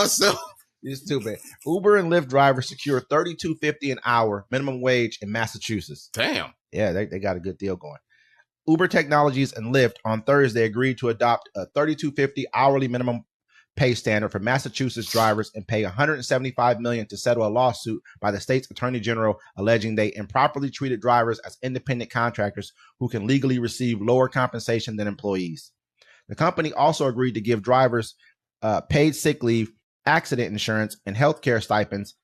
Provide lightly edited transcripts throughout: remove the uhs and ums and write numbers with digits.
myself. It's too bad. Uber and Lyft drivers secure $32.50 an hour minimum wage in Massachusetts. Damn. Yeah, they got a good deal going. Uber Technologies and Lyft on Thursday agreed to adopt a $32.50 hourly minimum pay standard for Massachusetts drivers and pay $175 million to settle a lawsuit by the state's attorney general alleging they improperly treated drivers as independent contractors who can legally receive lower compensation than employees. The company also agreed to give drivers paid sick leave, accident insurance, and healthcare stipends,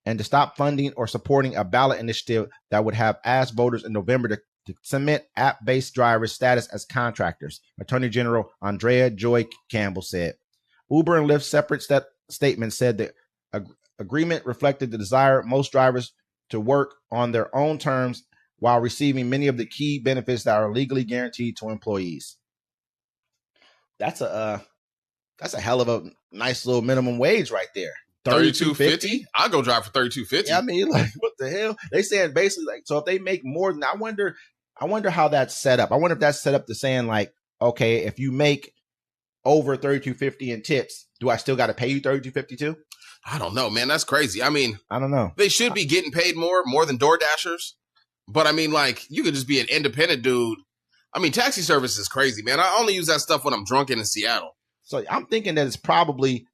and to stop funding or supporting a ballot initiative that would have asked voters in November to cement app-based drivers' status as contractors, Attorney General Andrea Joy Campbell said. Uber and Lyft's separate statement said the agreement reflected the desire of most drivers to work on their own terms while receiving many of the key benefits that are legally guaranteed to employees. That's a hell of a nice little minimum wage right there. $32.50? I'll go drive for $32.50. Yeah, I mean, like, what the hell? They saying basically like, so if they make more than, I wonder how that's set up. I wonder if that's set up to saying like, okay, if you make over $32.50 in tips, do I still got to pay you $32.50 too? I don't know, man. That's crazy. I mean, I don't know. They should be getting paid more than Door Dashers. But I mean, like, you could just be an independent dude. I mean, taxi service is crazy, man. I only use that stuff when I'm drunk and in Seattle. So I'm thinking that it's probably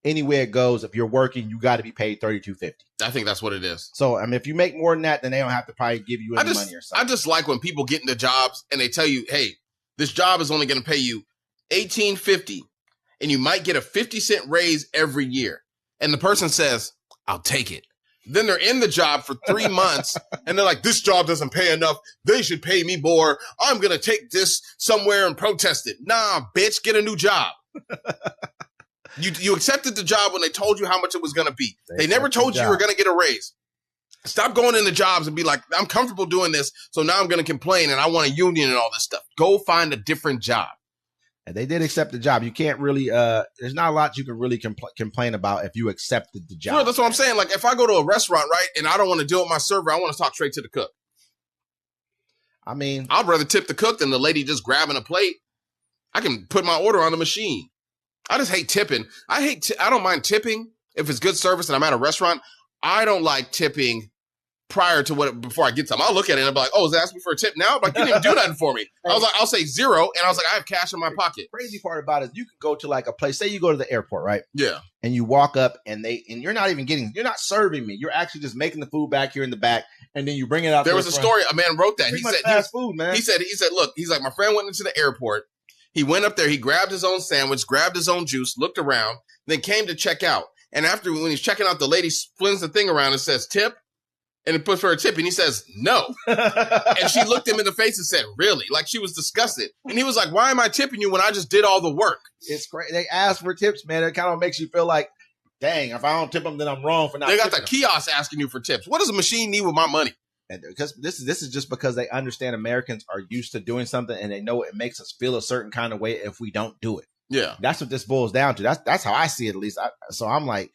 anywhere it goes. If you're working, you got to be paid $32.50. I think that's what it is. So, I mean, if you make more than that, then they don't have to probably give you any money or something. I just like when people get into jobs and they tell you, hey, this job is only going to pay you $18.50 and you might get a 50-cent raise every year. And the person says, I'll take it. Then they're in the job for 3 months and they're like, this job doesn't pay enough. They should pay me more. I'm going to take this somewhere and protest it. Nah, bitch, get a new job. You accepted the job when they told you how much it was going to be. They never told you were going to get a raise. Stop going into jobs and be like, I'm comfortable doing this, so now I'm going to complain and I want a union and all this stuff. Go find a different job. And they did accept the job. You can't really, there's not a lot you can really complain about if you accepted the job. Sure, that's what I'm saying. Like, if I go to a restaurant, right, and I don't want to deal with my server, I want to talk straight to the cook. I mean, I'd rather tip the cook than the lady just grabbing a plate. I can put my order on the machine. I just hate tipping. I don't mind tipping if it's good service and I'm at a restaurant. I don't like tipping before I get something. I'll look at it and I'll be like, oh, is it asking me for a tip now? But you didn't even do nothing for me. I was like, I'll say zero. And I was like, I have cash in my pocket. Crazy part about it is you can go to like a place, say you go to the airport, right? Yeah. And you walk up and you're not serving me. You're actually just making the food back here in the back. And then you bring it out. There was a story. A man wrote that. He said, fast food, man. He said, look, he's like, my friend went into the airport. He went up there, he grabbed his own sandwich, grabbed his own juice, looked around, then came to check out. And when he's checking out, the lady flings the thing around and says, tip? And it puts for a tip, and he says, no. And she looked him in the face and said, really? Like, she was disgusted. And he was like, why am I tipping you when I just did all the work? It's crazy. They ask for tips, man. It kind of makes you feel like, dang, if I don't tip them, then I'm wrong for not tipping them. They got the kiosk asking you for tips. What does a machine need with my money? And because this is just because they understand Americans are used to doing something and they know it makes us feel a certain kind of way if we don't do it. Yeah, that's what this boils down to. That's how I see it, at least. So I'm like,